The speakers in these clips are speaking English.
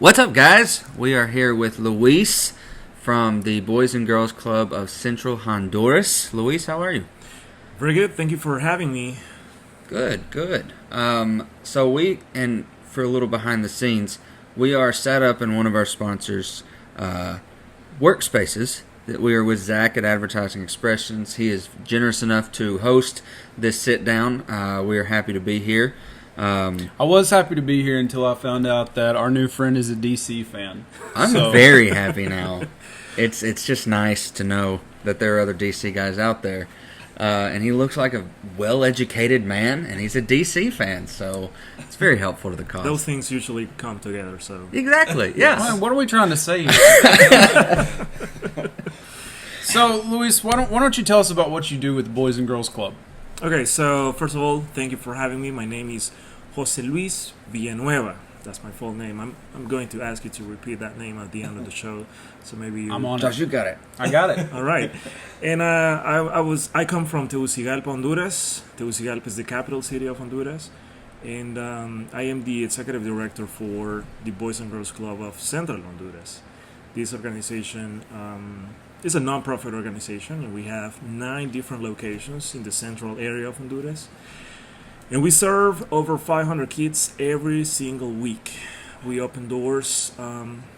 What's up, guys? We are here with Luis from the Boys and Girls Club of Central Honduras. Luis, how are you? Very good. Thank you for having me. Good. And for a little behind the scenes, we are set up in one of our sponsors' workspaces. That we are with Zach at Advertising Expressions. He is generous enough to host this sit down. We are happy to be here. I was happy to be here until I found out that our new friend is a DC fan. I'm very happy now. It's just nice to know that there are other DC guys out there. And he looks like a well-educated man, and he's a DC fan, so it's very helpful to the cause. Those things usually come together, so... Exactly, yes. Man, what are we trying to say here? So, Luis, why don't you tell us about what you do with the Boys and Girls Club? Okay, so first of all, thank you for having me. My name is Jose Luis Villanueva. That's my full name. I'm going to ask you to repeat that name at the end of the show, so maybe you... I'm on Josh, it. you got it. I got it. All right. And I come from Tegucigalpa, Honduras. Tegucigalpa is the capital city of Honduras. And I am the executive director for the Boys and Girls Club of Central Honduras. This organization is a non-profit organization, and we have 9 different locations in the central area of Honduras. And we serve over 500 kids every single week. We open doors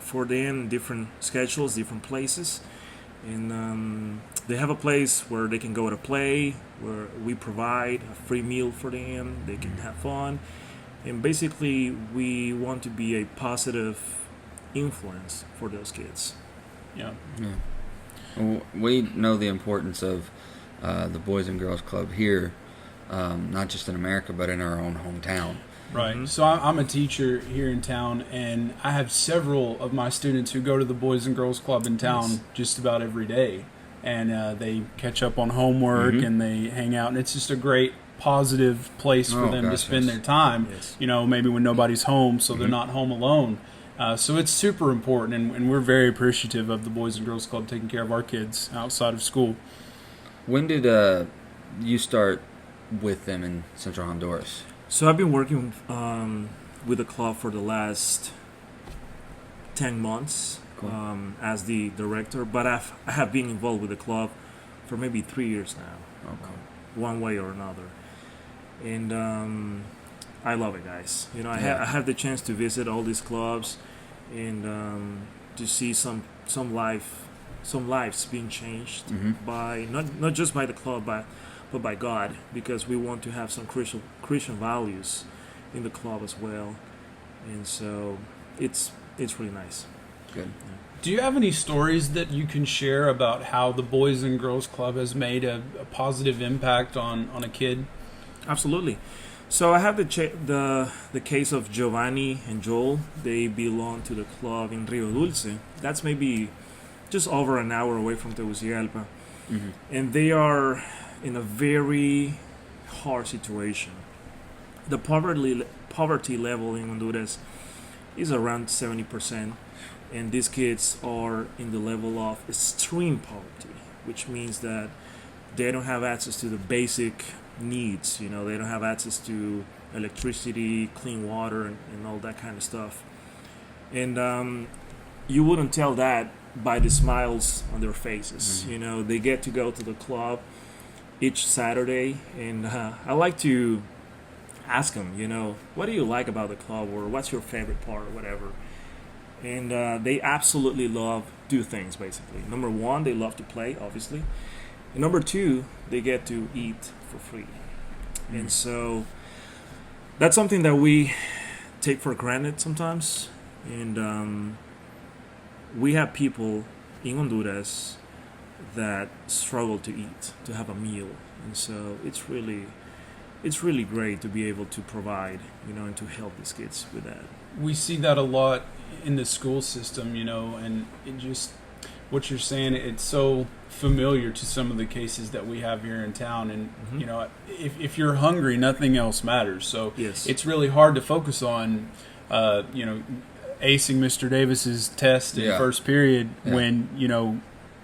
for them in different schedules, different places. And they have a place where they can go to play, where we provide a free meal for them. They can have fun. And basically, we want to be a positive influence for those kids. Yeah. Well, we know the importance of the Boys and Girls Club here, not just in America, but in our own hometown. Right. Mm-hmm. So I'm a teacher here in town, and I have several of my students who go to the Boys and Girls Club in town just about every day. And they catch up on homework, and they hang out, and it's just a great positive place for them to spend their time, maybe when nobody's home, so they're not home alone. So it's super important, and we're very appreciative of the Boys and Girls Club taking care of our kids outside of school. When did you start with them in Central Honduras? So I've been working with the club for the last 10 months as the director, but I have been involved with the club for maybe 3 years now, one way or another. And I love it, guys. I have the chance to visit all these clubs and to see some lives being changed by not just by the club, but by God, because we want to have some Christian values in the club as well. And so it's really nice. Good. Yeah. Do you have any stories that you can share about how the Boys and Girls Club has made a positive impact on a kid? Absolutely. So I have the case of Giovanni and Joel. They belong to the club in Rio Dulce. That's maybe just over an hour away from Tegucigalpa. And they are in a very hard situation. The poverty level in Honduras is around 70%, and these kids are in the level of extreme poverty, which means that they don't have access to the basic needs. They don't have access to electricity, clean water, and all that kind of stuff. And you wouldn't tell that by the smiles on their faces. They get to go to the club each Saturday, and I like to ask them, what do you like about the club, or what's your favorite part, or whatever. And they absolutely love 2 things, basically. Number 1, they love to play, obviously. And number 2, they get to eat for free. And so that's something that we take for granted sometimes. And we have people in Honduras that struggle to eat, to have a meal. And so it's really great to be able to provide, and to help these kids with that. We see that a lot in the school system, and it just, what you're saying, it's so familiar to some of the cases that we have here in town. And, if you're hungry, nothing else matters. So it's really hard to focus on, acing Mr. Davis's test in first period when,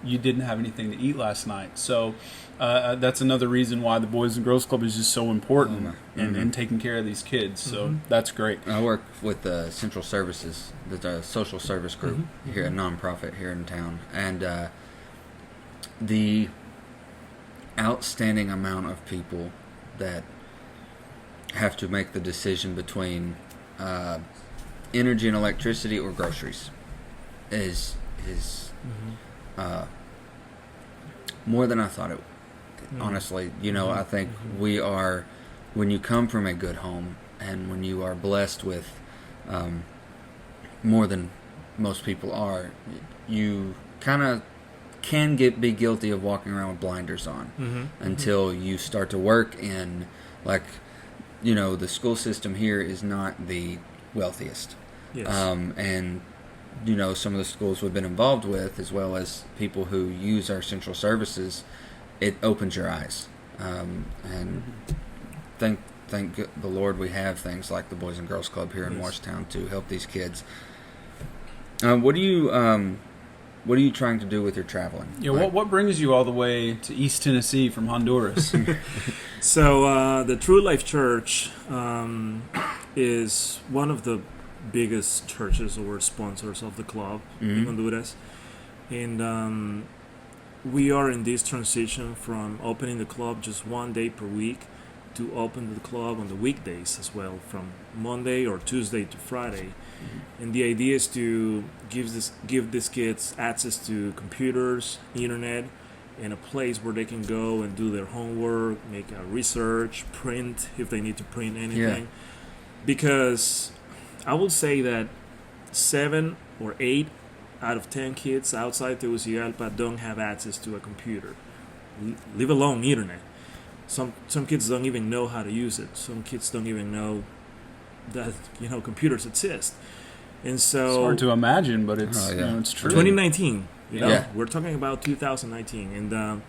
you didn't have anything to eat last night. So that's another reason why the Boys and Girls Club is just so important in taking care of these kids. So that's great. I work with the Central Services, the social service group here, a nonprofit here in town, and the outstanding amount of people that have to make the decision between energy and electricity or groceries is more than I thought it would. Honestly, I think we are, when you come from a good home and when you are blessed with more than most people are, you kind of can be guilty of walking around with blinders on until you start to work in, like, the school system here is not the wealthiest. Yes. And some of the schools we've been involved with, as well as people who use our central services, it opens your eyes. And thank the Lord we have things like the Boys and Girls Club here in Washington to help these kids. What are you trying to do with your traveling? Yeah, what brings you all the way to East Tennessee from Honduras? So the True Life Church is one of the biggest churches or sponsors of the club in Honduras, and we are in this transition from opening the club just one day per week to open the club on the weekdays as well, from Monday or Tuesday to Friday. And the idea is to give these kids access to computers, internet, and a place where they can go and do their homework, make research, print if they need to print anything. Because I will say that 7 or 8 out of 10 kids outside Tegucigalpa don't have access to a computer, leave alone internet. Some kids don't even know how to use it. Some kids don't even know that computers exist. And so it's hard to imagine, but it's it's true. 2019, we're talking about 2019, and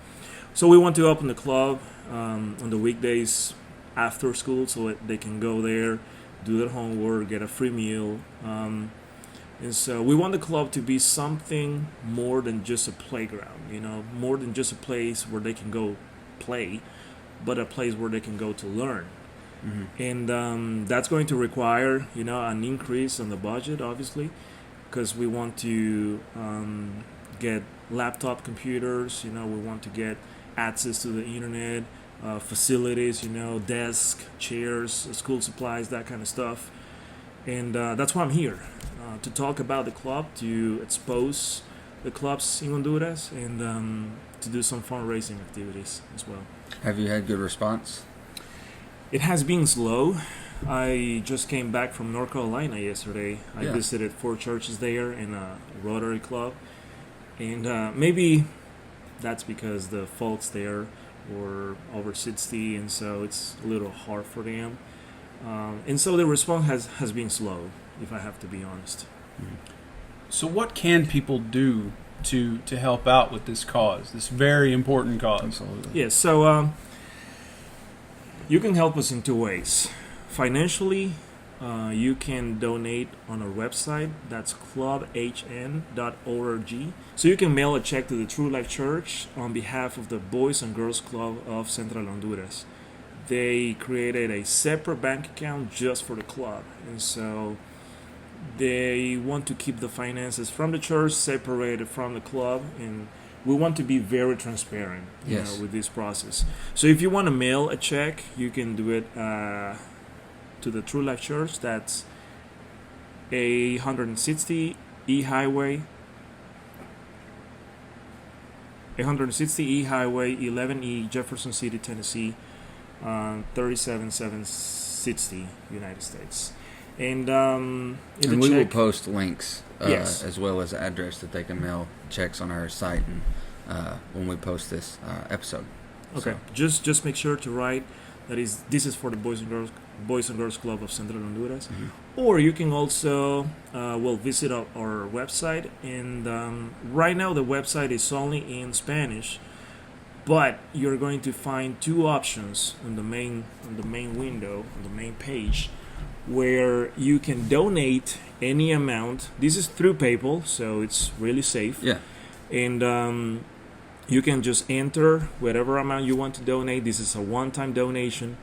so we want to open the club on the weekdays after school, so they can go there, do their homework, get a free meal, and so we want the club to be something more than just a playground, more than just a place where they can go play, but a place where they can go to learn. And that's going to require, an increase on the budget, obviously, because we want to get laptop computers, we want to get access to the internet, facilities, desk, chairs, school supplies, that kind of stuff. And that's why I'm here, to talk about the club, to expose the clubs in Honduras, and to do some fundraising activities as well. Have you had good response? It has been slow. I just came back from North Carolina yesterday. I visited 4 churches there and a Rotary Club. And maybe that's because the folks there were over 60, and so it's a little hard for them. And so the response has been slow, if I have to be honest. So what can people do to help out with this cause, this very important cause? Absolutely. Yeah, so you can help us in 2 ways. Financially, you can donate on our website. That's clubhn.org. So you can mail a check to the True Life Church on behalf of the Boys and Girls Club of Central Honduras. They created a separate bank account just for the club. And so they want to keep the finances from the church separated from the club, and we want to be very transparent with this process. So if you want to mail a check, you can do it to the True Life Church. That's 160 E Highway 11E, Jefferson City, Tennessee, 37760, United States. And we will post links as well as the address that they can mail checks on our site and when we post this episode. Okay, so just make sure to write that this is for the Boys and Girls Club of Central Honduras. Or you can also visit our website, and right now the website is only in Spanish, but you're going to find 2 options on the main window, on the main page, where you can donate any amount. This is through PayPal, so it's really safe. Yeah. And you can just enter whatever amount you want to donate. This is a one-time donation,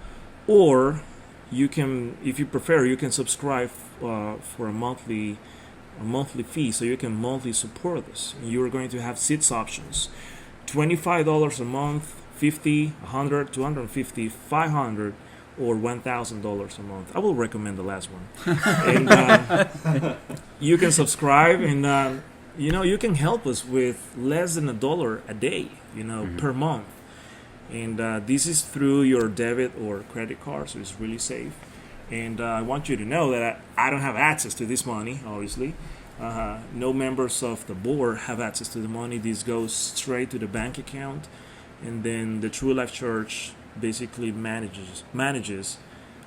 or you can, if you prefer, you can subscribe for a monthly fee, so you can monthly support us. You are going to have 6 options: $25 a month, $50, $100, $250, $500, or $1,000 a month. I will recommend the last one. And you can subscribe, and you can help us with less than $1 a day, per month. And this is through your debit or credit card, so it's really safe. And I want you to know that I don't have access to this money, obviously. No members of the board have access to the money. This goes straight to the bank account, and then the True Life Church basically manages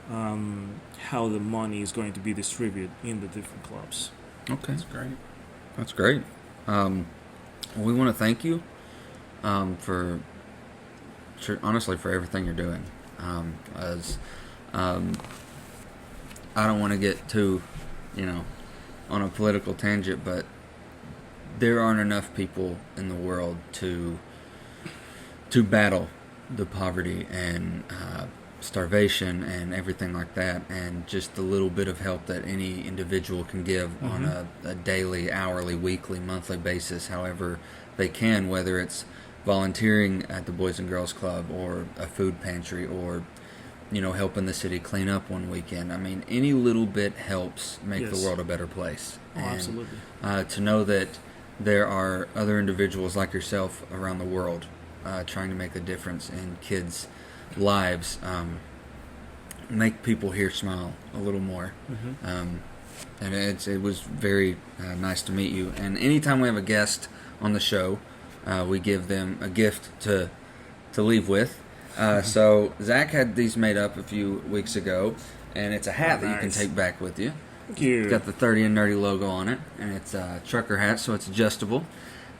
how the money is going to be distributed in the different clubs. Okay, That's great. We want to thank you for honestly for everything you're doing. I don't want to get too, on a political tangent, but there aren't enough people in the world to battle the poverty and starvation and everything like that, and just the little bit of help that any individual can give on a daily, hourly, weekly, monthly basis, however they can, whether it's volunteering at the Boys and Girls Club or a food pantry or helping the city clean up one weekend. I mean, any little bit helps make the world a better place. Oh, and, absolutely. To know that there are other individuals like yourself around the world trying to make a difference in kids' lives, make people here smile a little more. And it was very nice to meet you. And anytime we have a guest on the show, we give them a gift to leave with. So Zach had these made up a few weeks ago, and it's a hat that you can take back with you. Thank you. It's got the 30 and Nerdy logo on it, and it's a trucker hat, so it's adjustable.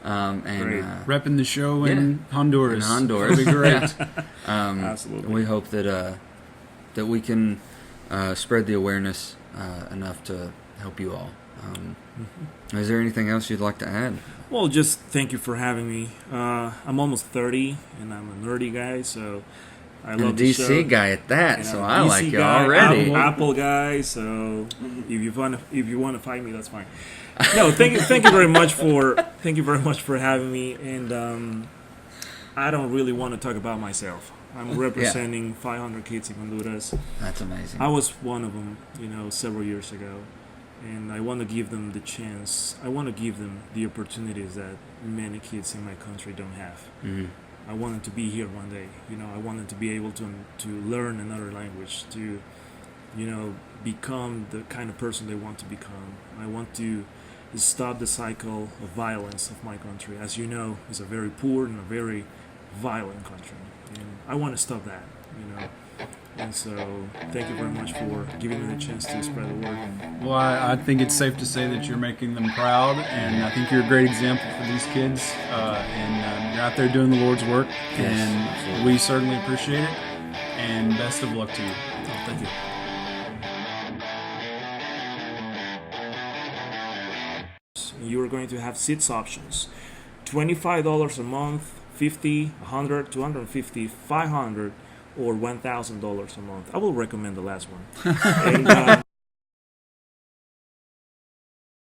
And repping the show in Honduras. In Honduras. That'd be great. Absolutely. We hope that we can spread the awareness enough to help you all. Is there anything else you'd like to add? Well, just thank you for having me. I'm almost 30, and I'm a nerdy guy, so I love a the DC show. guy at that, And so I'm a I DC like you guy, already. Apple guy, so if you want to fight me, that's fine. No, thank you very much for having me. And I don't really want to talk about myself. I'm representing 500 kids in Honduras. That's amazing. I was one of them, several years ago. And I want to give them the chance. I want to give them the opportunities that many kids in my country don't have. I want them to be here one day. I want them to be able to learn another language, to, become the kind of person they want to become. I want to stop the cycle of violence of my country. As you know, it's a very poor and a very violent country. And I want to stop that, And so, thank you very much for giving me the chance to spread the word. Well, I think it's safe to say that you're making them proud, and I think you're a great example for these kids. And you're out there doing the Lord's work, and absolutely. We certainly appreciate it. And best of luck to you. Oh, thank you. You are going to have 6 options: $25 a month, $50, $100, $250, $500, or $1,000 a month. I will recommend the last one. And